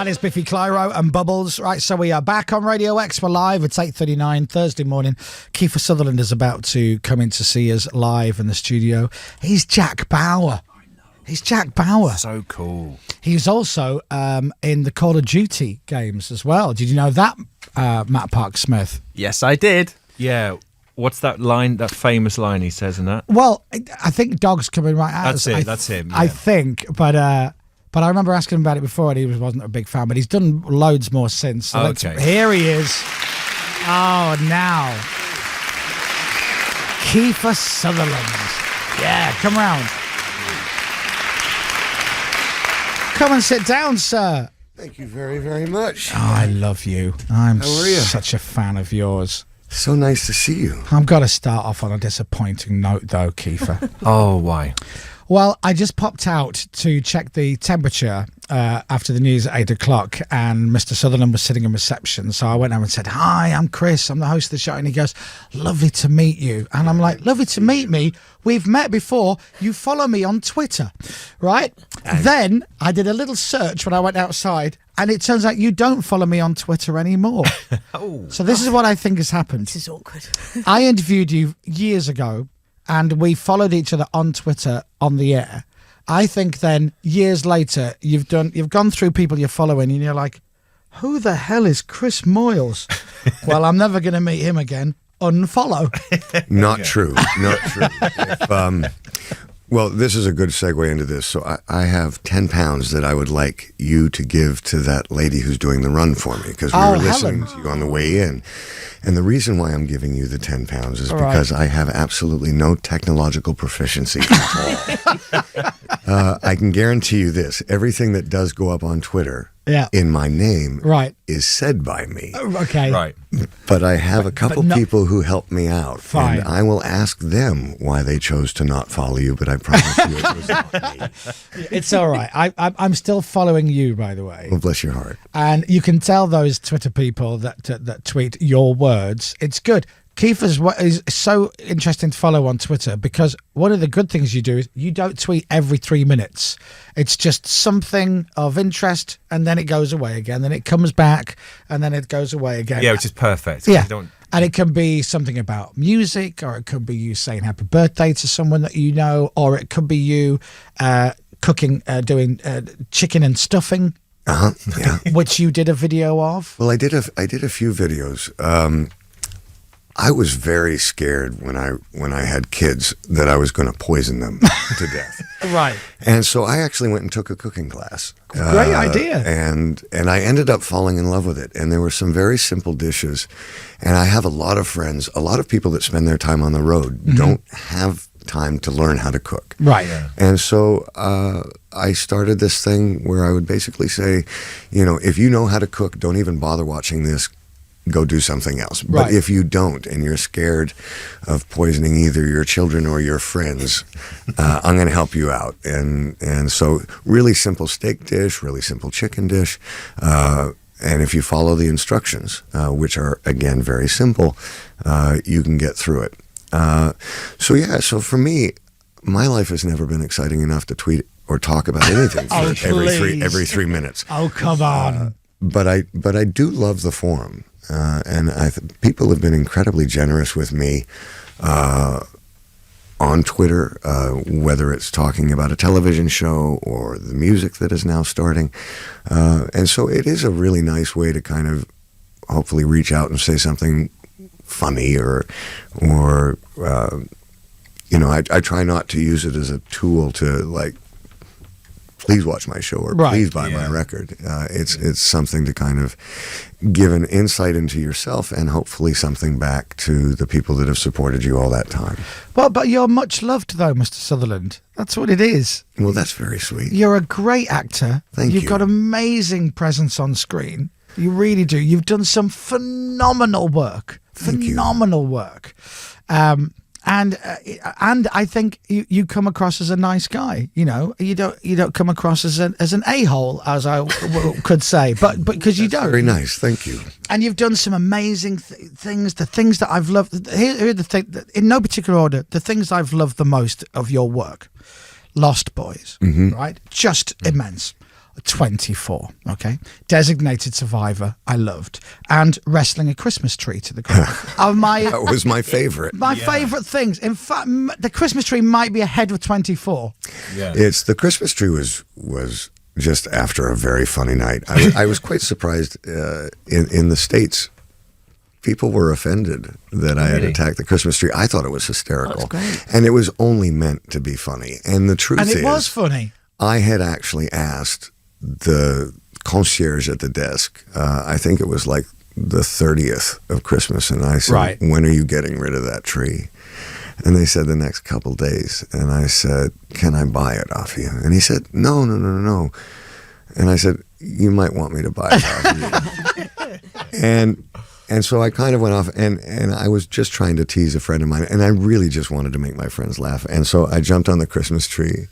That is Biffy Clyro and Bubbles. Right, so we are back on Radio X. We're live. It's 8:39 Thursday morning. Keifer Sutherland is about to come in to see us live in the studio. He's Jack Bauer. He's Jack Bauer. So cool. He's also in the Call of Duty games as well. Did you know that, Matt Park Smith? Yes, I did. Yeah. What's that line, that famous line he says in that? Well, I think Dog's coming right out. That's it. That's him. Yeah. I think, but I remember asking him about it before, and he wasn't a big fan. But he's done loads more since. So okay. Here he is. Oh, now Keifer Sutherland. Yeah, come round. Come and sit down, sir. Thank you very, very much. Oh, I love you. I'm How are you? Such a fan of yours. So nice to see you. I've got to start off on a disappointing note, though, Keifer. Oh, why? Well, I just popped out to check the temperature after the news at 8 o'clock, and Mr. Sutherland was sitting in reception. So I went over and said, "Hi, I'm Chris. I'm the host of the show." And he goes, "Lovely to meet you." And I'm like, "Lovely to meet me. We've met before. You follow me on Twitter, right?" Then I did a little search when I went outside, and it turns out you don't follow me on Twitter anymore. So this is what I think has happened. This is awkward. I interviewed you years ago, and we followed each other on Twitter on the air. I think then years later you've gone through people you're following, and you're like, "Who the hell is Chris Moyles?" Well, I'm never going to meet him again. Unfollow. Not true. Not true. Well, this is a good segue into this. So I have 10 pounds that I would like you to give to that lady who's doing the run for me, because we were listening to you on the way in. And the reason why I'm giving you the 10 pounds is because I have absolutely no technological proficiency at all. I can guarantee you this. Everything that does go up on Twitter in my name is said by me. Okay. Right. But I have a couple people who help me out. Fine. And I will ask them why they chose to not follow you, but I promise you it was not me. It's all right. I'm still following you, by the way. Well, bless your heart. And you can tell those Twitter people that tweet your words. It's good. Keifer's is so interesting to follow on Twitter, because one of the good things you do is you don't tweet every 3 minutes. It's just something of interest, and then it goes away again. Then it comes back, and then it goes away again. Yeah, which is perfect. Yeah. And it can be something about music, or it could be you saying happy birthday to someone that you know, or it could be you cooking, doing chicken and stuffing. Yeah. Which you did a video of. Well, I did a few videos. I was very scared when I had kids that I was going to poison them to death. Right. And so I actually went and took a cooking class. Great idea. And I ended up falling in love with it. And there were some very simple dishes. And I have a lot of friends, a lot of people that spend their time on the road don't have time to learn how to cook. Right. Yeah. And so I started this thing where I would basically say, if you know how to cook, don't even bother watching this. Go do something else. But if you don't, and you're scared of poisoning either your children or your friends, I'm going to help you out. And so really simple steak dish, really simple chicken dish. And if you follow the instructions, which are, again, very simple, you can get through it. So for me, my life has never been exciting enough to tweet or talk about anything for every 3 minutes. Oh, come on. But I do love the forum. And people have been incredibly generous with me on Twitter, whether it's talking about a television show or the music that is now starting. And so it is a really nice way to kind of hopefully reach out and say something funny or I try not to use it as a tool to please watch my show or please buy my record. It's something to kind of give an insight into yourself and hopefully something back to the people that have supported you all that time. Well, but you're much loved, though, Mr. Sutherland. That's what it is. Well, that's very sweet. You're a great actor. Thank you. You've got amazing presence on screen. You really do. You've done some phenomenal work. Phenomenal work. And I think you come across as a nice guy. You don't come across as an a-hole, as I could say, but because you don't. Very nice, thank you. And you've done some amazing things. The things that I've loved. Here are the things, in no particular order. The things I've loved the most of your work: Lost Boys, right? Just immense. 24, okay? Designated Survivor, I loved. And wrestling a Christmas tree to the ground. That was my favorite. My favourite things. In fact, the Christmas tree might be ahead of 24. Yeah. The Christmas tree was just after a very funny night. I was quite surprised in the States. People were offended that I had attacked the Christmas tree. I thought it was hysterical. That's great. And it was only meant to be funny. And the truth is... And it was funny. I had actually asked the concierge at the desk, I think it was like the 30th of Christmas, and I said, when are you getting rid of that tree? And they said the next couple days. And I said, can I buy it off you? And he said, no. And I said, you might want me to buy it off you. And so I kind of went off, and I was just trying to tease a friend of mine, and I really just wanted to make my friends laugh. And so I jumped on the Christmas tree,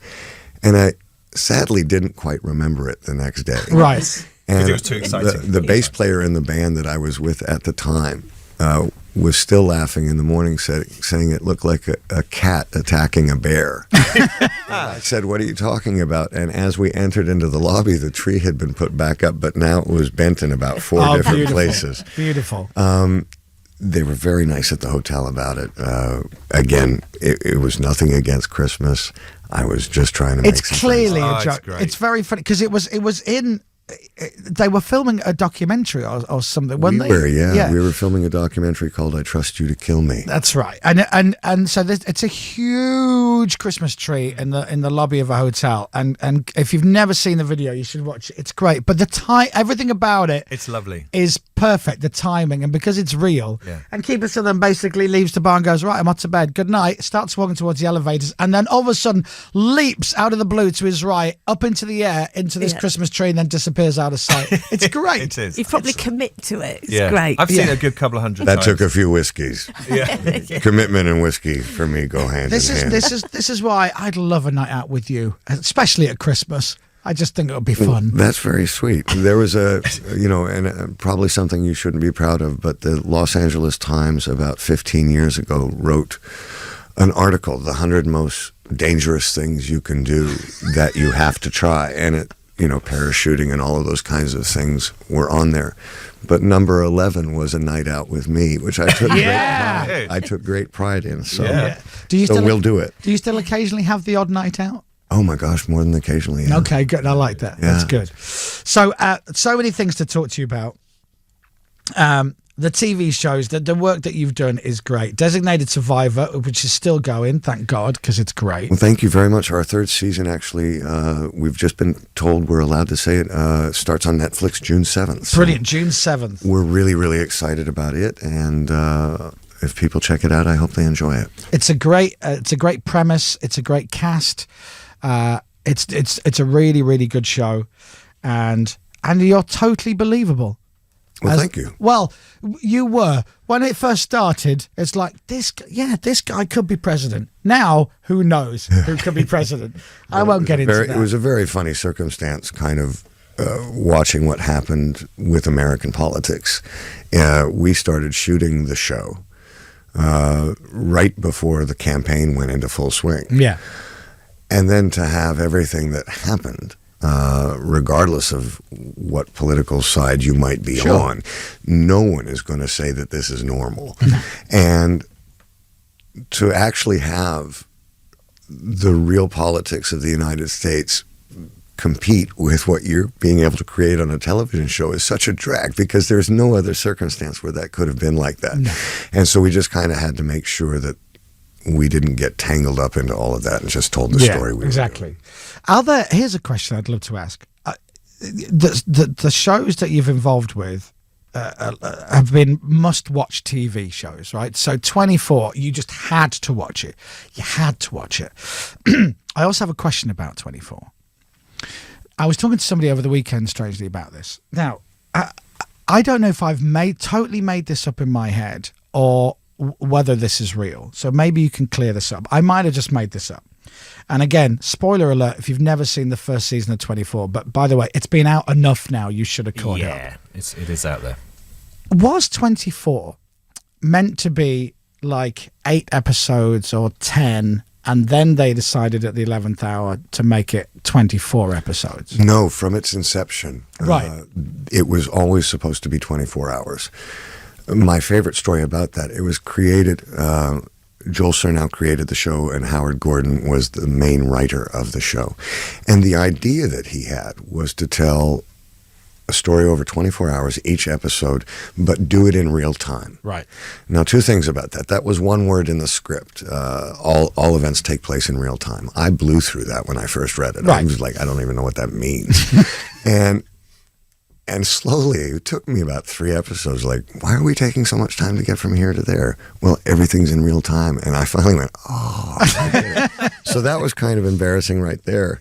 and I sadly didn't quite remember it the next day. Right. And it was too exciting. The bass player in the band that I was with at the time was still laughing in the morning, saying it looked like a cat attacking a bear. I said, what are you talking about? And as we entered into the lobby, the tree had been put back up, but now it was bent in about 4 different places. Beautiful. They were very nice at the hotel about it. Again, it was nothing against Christmas. I was just trying to make some clearly friends. a joke. It's very funny because it was in. They were filming a documentary or something, weren't they? We were filming a documentary called "I Trust You to Kill Me." That's right, and so it's a huge Christmas tree in the lobby of a hotel, and if you've never seen the video, you should watch it. It's great, but everything about it's lovely, is perfect. The timing, and because it's real, and Keifer Sutherland basically leaves the bar and goes, right, I'm off to bed, good night, starts walking towards the elevators, and then all of a sudden leaps out of the blue to his right, up into the air, into this Christmas tree, and then disappears out of sight. It's great. It is. You probably commit to it. It's great. I've seen it a good couple of hundred that times. That took a few whiskeys. Commitment and whiskey for me go hand in hand. This is why I'd love a night out with you, especially at Christmas. I just think it would be fun. That's very sweet. There was and probably something you shouldn't be proud of, but the Los Angeles Times about 15 years ago wrote an article, the 100 most dangerous things you can do that you have to try. And it, parachuting and all of those kinds of things were on there. But number 11 was a night out with me, which I took great pride in. So, we'll do it. Do you still occasionally have the odd night out? Oh my gosh, more than occasionally. Yeah. Okay, good. I like that. Yeah. That's good. So, so many things to talk to you about. The TV shows, the work that you've done is great. Designated Survivor, which is still going, thank God, because it's great. Well, thank you very much. Our third season, actually, we've just been told we're allowed to say it, starts on Netflix June 7th. So brilliant, June 7th. We're really, really excited about it, and if people check it out, I hope they enjoy it. It's a great premise. It's a great cast. It's a really, really good show, and you're totally believable. Well, thank you. Well, you were. When it first started, it's like, this guy could be president. Now, who knows who could be president? I won't get into that. It was a very funny circumstance, kind of watching what happened with American politics. We started shooting the show right before the campaign went into full swing. Yeah. And then to have everything that happened, regardless of what political side you might be on, no one is going to say that this is normal. And to actually have the real politics of the United States compete with what you're being able to create on a television show is such a drag, because there's no other circumstance where that could have been like that. No. And so we just kind of had to make sure that we didn't get tangled up into all of that and just told the story. Exactly. Here's a question I'd love to ask. The shows that you've involved with have been must-watch TV shows, right? So 24, you just had to watch it. You had to watch it. I also have a question about 24. I was talking to somebody over the weekend, strangely, about this. Now, I don't know if I've totally made this up in my head or whether this is real. So maybe you can clear this up. I might have just made this up. And again, spoiler alert if you've never seen the first season of 24. But by the way, it's been out enough now. You should have caught up. Yeah, it is out there. Was 24 meant to be like 8 episodes or 10 and then they decided at the 11th hour to make it 24 episodes. No, from its inception. Right. It was always supposed to be 24 hours. My favorite story about that, it was created, Joel Surnow created the show, and Howard Gordon was the main writer of the show. And the idea that he had was to tell a story over 24 hours each episode, but do it in real time. Right. Now, two things about that. That was one word in the script. All events take place in real time. I blew through that when I first read it. Right. I was like, I don't even know what that means. And slowly, it took me about 3 episodes, like, why are we taking so much time to get from here to there? Well, everything's in real time. And I finally went, oh. I get it. So that was kind of embarrassing right there.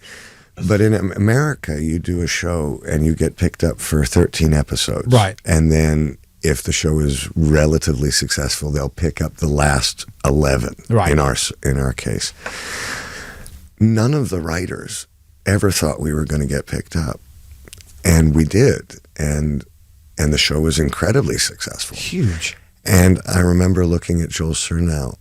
But in America, you do a show and you get picked up for 13 episodes. Right. And then if the show is relatively successful, they'll pick up the last 11 Right. in our case. None of the writers ever thought we were going to get picked up. And we did. And the show was incredibly successful. Huge. And I remember looking at Joel Surnow,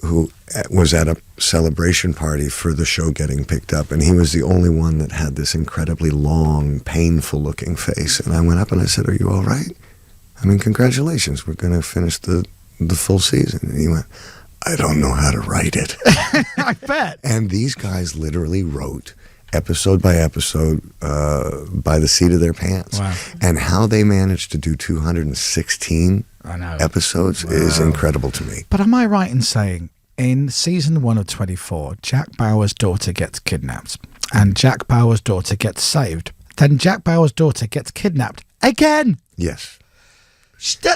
who was at a celebration party for the show getting picked up, and he was the only one that had this incredibly long, painful-looking face. And I went up and I said, "Are you all right? I mean, congratulations, we're going to finish the full season." And he went, "I don't know how to write it." I bet. And these guys literally wrote episode by episode by the seat of their pants. Wow. And how they managed to do 216 I know. episodes is incredible to me. But am I right in saying in season 1 of 24, Jack Bauer's daughter gets kidnapped and Jack Bauer's daughter gets saved? Then Jack Bauer's daughter gets kidnapped again. Yes.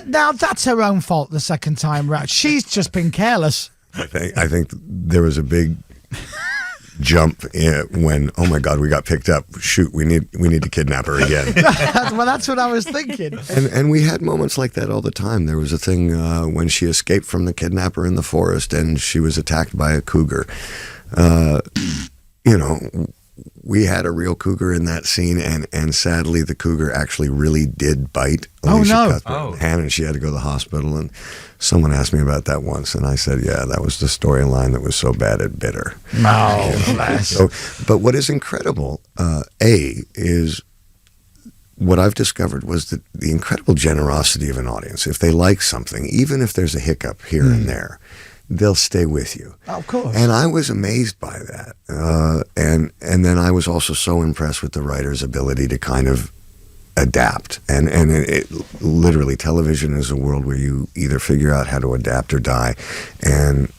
Now that's her own fault the second time round. She's just been careless. I think there was a big jump when, oh my God, we got picked up. Shoot, we need to kidnap her again. Well, that's what I was thinking. And we had moments like that all the time. There was a thing when she escaped from the kidnapper in the forest and she was attacked by a cougar. We had a real cougar in that scene, and sadly the cougar actually really did bite Alicia Cuthbert in the hand, and she had to go to the hospital. And someone asked me about that once, and I said, yeah, that was the storyline that was so bad it bit her. No, but what is incredible, is what I've discovered was that the incredible generosity of an audience. If they like something, even if there's a hiccup here and there, they'll stay with you. of course. And I was amazed by that. And then I was also so impressed with the writer's ability to kind of adapt. And it literally, television is a world where you either figure out how to adapt or die. And,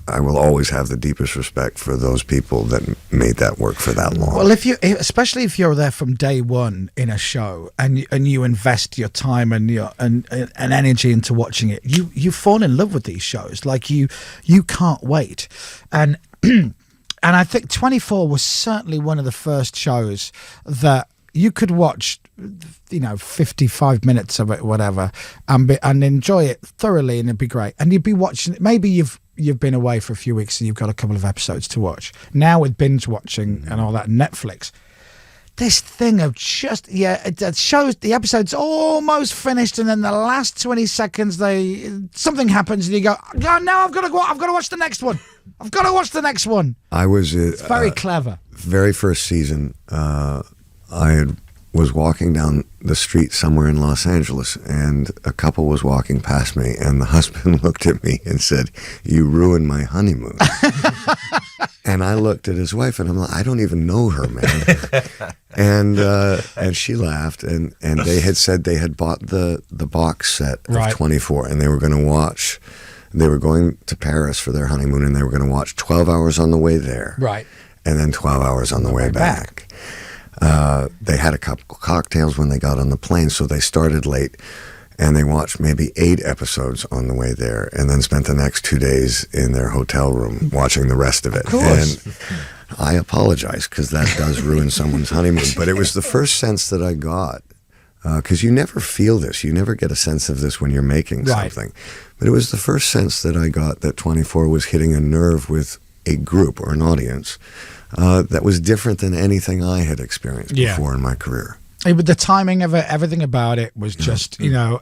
I will always have the deepest respect for those people that made that work for that long. Well, especially if you're there from day one in a show and you invest your time and your and energy into watching it, you fall in love with these shows. Like you can't wait. And I think 24 was certainly one of the first shows that you could watch, 55 minutes of it, whatever, and enjoy it thoroughly, and it'd be great. And you'd be watching it. Maybe you've been away for a few weeks and you've got a couple of episodes to watch. Now with binge watching and all that, Netflix, this thing of just, it shows the episode's almost finished, and then the last 20 seconds something happens and you go, oh, no, I've got to watch the next one. I've got to watch the next one. It's very clever. Very first season, I was walking down the street somewhere in Los Angeles, and a couple was walking past me, and the husband looked at me and said, "You ruined my honeymoon." And I looked at his wife, and I'm like, I don't even know her, man. And she laughed, and they had said they had bought the box set of 24, and they were going to watch. They were going to Paris for their honeymoon, and they were going to watch 12 hours on the way there, right, and then 12 hours on the way back. They had a couple cocktails when they got on the plane, so they started late, and they watched maybe 8 episodes on the way there, and then spent the next 2 days in their hotel room watching the rest of it. Of course. And I apologize, because that does ruin someone's honeymoon, but it was the first sense that I got, because you never feel this. You never get a sense of this when you're making something. But it was the first sense that I got that 24 was hitting a nerve with a group or an audience that was different than anything I had experienced before in my career. But the timing of it, everything about it was just, and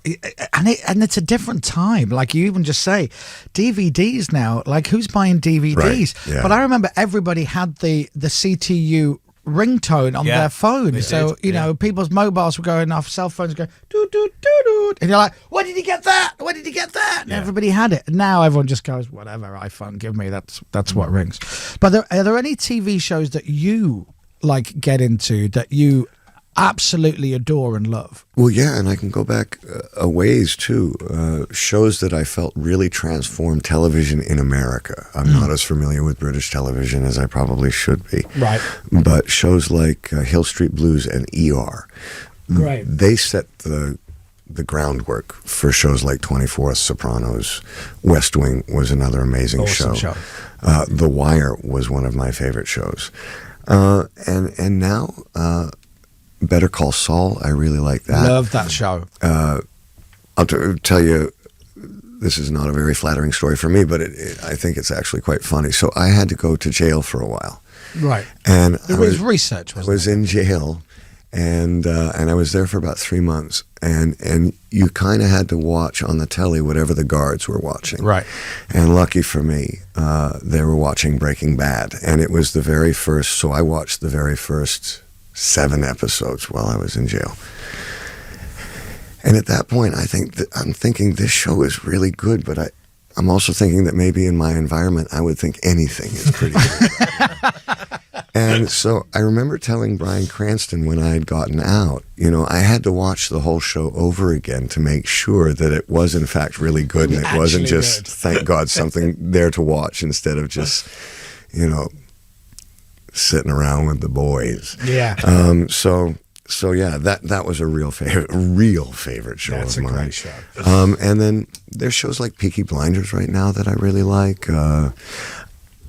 it's a different time. Like you even just say, DVDs now. Like who's buying DVDs? Right, yeah. But I remember everybody had the CTU ringtone on their phone. So people's mobiles were going off, cell phones going doo doo doo doo, and you're like, "Where did you get that? Where did you get that?" And everybody had it. And now everyone just goes, "Whatever, iPhone, give me that's what rings." But are there any TV shows that you like get into that you absolutely adore and love? Well, yeah, and I can go back a ways too. Shows that I felt really transformed television in America. I'm not as familiar with British television as I probably should be. Right. But shows like Hill Street Blues and ER, Great. they set the groundwork for shows like 24, Sopranos. West Wing was another amazing Awesome show. show. The Wire was one of my favorite shows. And now Better Call Saul, I really like that. Love that show. I'll tell you, this is not a very flattering story for me, but I think it's actually quite funny. So I had to go to jail for a while. Right. And It was research, I wasn't was in jail, and I was there for about 3 months. And you kind of had to watch on the telly whatever the guards were watching. Right. And lucky for me, they were watching Breaking Bad. And it was the very first, so I watched the very first 7 episodes while I was in jail. And at that point, I'm thinking this show is really good, but I'm also thinking that maybe in my environment, I would think anything is pretty good. And so I remember telling Bryan Cranston when I had gotten out, I had to watch the whole show over again to make sure that it was in fact really good and it wasn't just, thank God, something there to watch instead of just, sitting around with the boys. Yeah. So yeah, that was a real favorite show That's of a mine. great show. And then there's shows like Peaky Blinders right now that I really like.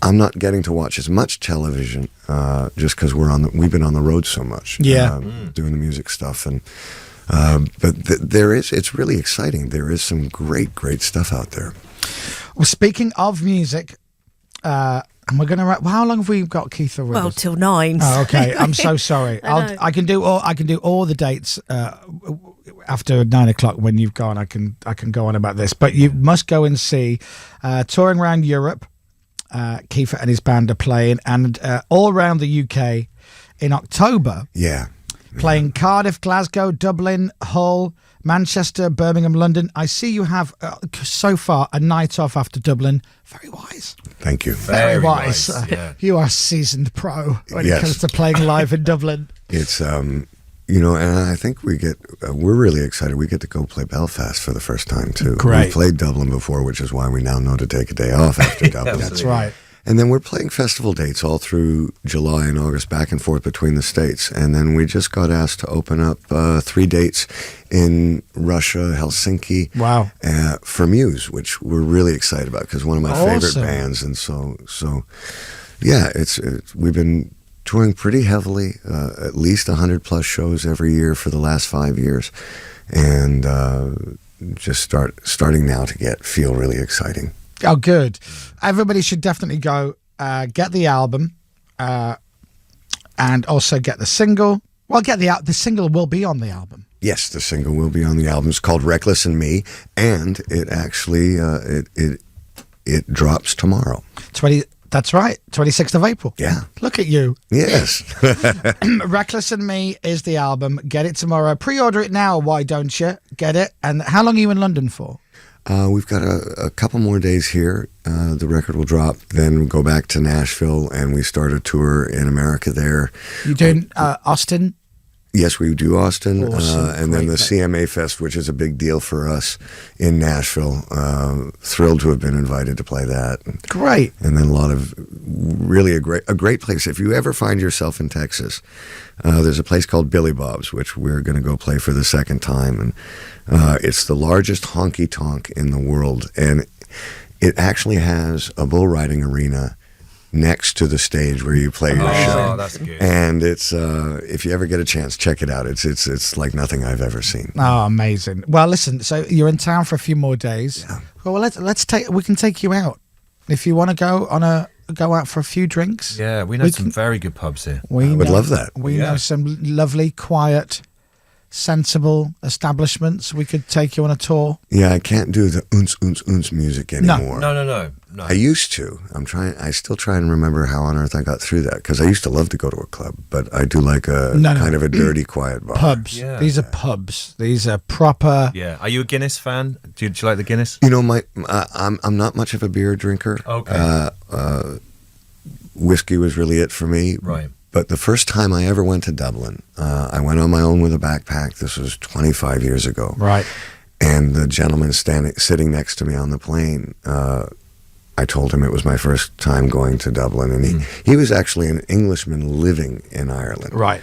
I'm not getting to watch as much television just because we've been on the road so much. Yeah. Doing the music stuff but it's really exciting. There is some great stuff out there. Well, speaking of music, and we're gonna. How long have we got Keifer with Well, us? till 9. Oh, okay. I'm so sorry. I know. I can do all the dates after 9 o'clock when you've gone. I can go on about this, but you must go and see touring around Europe. Keifer and his band are playing, and all around the UK in October. Yeah. Playing Cardiff, Glasgow, Dublin, Hull, Manchester, Birmingham, London. I see you have so far a night off after Dublin. Very wise. Thank you. Very wise. Yeah. You are a seasoned pro when it Yes. comes to playing live in Dublin. It's and I think we're really excited. We get to go play Belfast for the first time too. Great. We've played Dublin before, which is why we now know to take a day off after Dublin. That's right. And then we're playing festival dates all through July and August, back and forth between the states. And then we just got asked to open up 3 dates in Russia, Helsinki. Wow. For Muse, which we're really excited about because one of my favorite Awesome. bands. And so yeah, it's we've been touring pretty heavily, at least 100 plus shows every year for the last 5 years, and just starting now to feel really exciting. Oh, good. Everybody should definitely go get the album and also get the single. Well, get the single will be on the album. Yes, the single will be on the album. It's called Reckless and Me, and it actually it drops tomorrow. That's right, 26th of April. Yeah. Look at you. Yes. Reckless and Me is the album. Get it tomorrow. Pre-order it now, why don't you? Get it. And how long are you in London for? We've got a couple more days here. The record will drop, then we'll go back to Nashville, and we start a tour in America there. You doing Austin? Yes, we do Austin, Awesome. and then the Great. CMA Fest, which is a big deal for us in Nashville. Thrilled to have been invited to play that. Great. And then a great place. If you ever find yourself in Texas, there's a place called Billy Bob's, which we're going to go play for the second time, and it's the largest honky tonk in the world, and it actually has a bull riding arena next to the stage where you play your show. Oh, that's good. And it's if you ever get a chance, check it out. It's like nothing I've ever seen. Oh, amazing. Well, listen. So you're in town for a few more days. Yeah. Well, we can take you out if you want to go out for a few drinks. Yeah, we know some very good pubs here. We I would know- love that. We Yeah. know some lovely, quiet sensible establishments, we could take you on a tour. Yeah, I can't do the oons music anymore. No. I used to. I still try and remember how on earth I got through that, because I used to love to go to a club, but I do like kind of a dirty, quiet bar. Pubs. Yeah. These are pubs. These are proper. Yeah. Are you a Guinness fan? Do you like the Guinness? You know, I'm not much of a beer drinker. Okay. Whiskey was really it for me. Right. But the first time I ever went to Dublin, I went on my own with a backpack. This was 25 years ago. Right. And the gentleman sitting next to me on the plane, I told him it was my first time going to Dublin, and he was actually an Englishman living in Ireland. Right.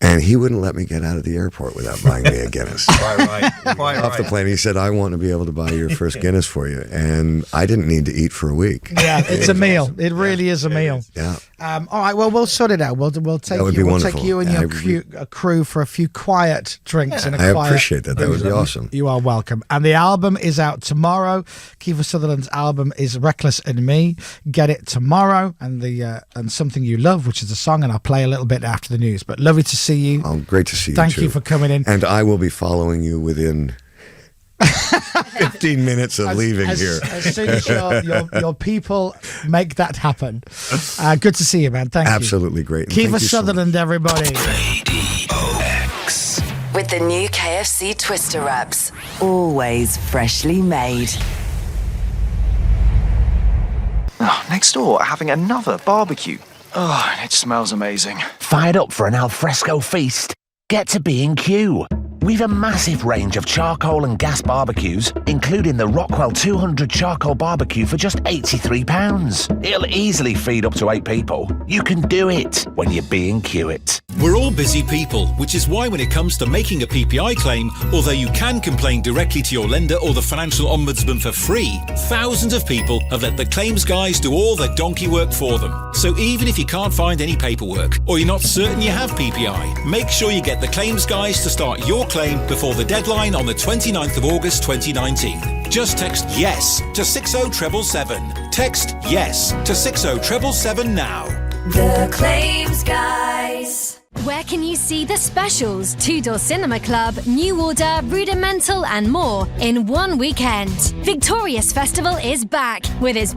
And he wouldn't let me get out of the airport without buying me a Guinness. Quite Off the plane, he said, "I want to be able to buy your first Guinness for you." And I didn't need to eat for a week. Yeah, it's a meal. It really is a meal. Yeah. All right. Well, we'll sort it out. We'll take That would you. be We'll take wonderful. you and your crew for a few quiet drinks and a I quiet. appreciate that. That would be awesome. You are welcome. And the album is out tomorrow. Keifer Sutherland's album is "Reckless in Me." Get it tomorrow. And and "Something You Love," which is a song, and I'll play a little bit after the news. But lovely to see you. Oh, great to see you. Thank too. you for coming in. And I will be following you within 15 minutes of leaving here. As soon as your people make that happen. Good to see you, man. Thank you. Absolutely great. And Keifer thank you so Sutherland, everybody. Radio X. With the new KFC Twister Wraps. Always freshly made. Oh, next door, having another barbecue. Oh, it smells amazing. Fired up for an alfresco feast? Get to B&Q. We've a massive range of charcoal and gas barbecues, including the Rockwell 200 charcoal barbecue for just £83. It'll easily feed up to 8 people. You can do it when you B&Q it. We're all busy people, which is why when it comes to making a PPI claim, although you can complain directly to your lender or the financial ombudsman for free, thousands of people have let the claims guys do all the donkey work for them. So even if you can't find any paperwork, or you're not certain you have PPI, make sure you get the claims guys to start your claim before the deadline on the 29th of August 2019. Just text YES to 60777. Text YES to 60777 now. The Claims Guys. Where can you see the specials, Two-Door Cinema Club, New Order, Rudimental and more in one weekend? Victorious Festival is back with its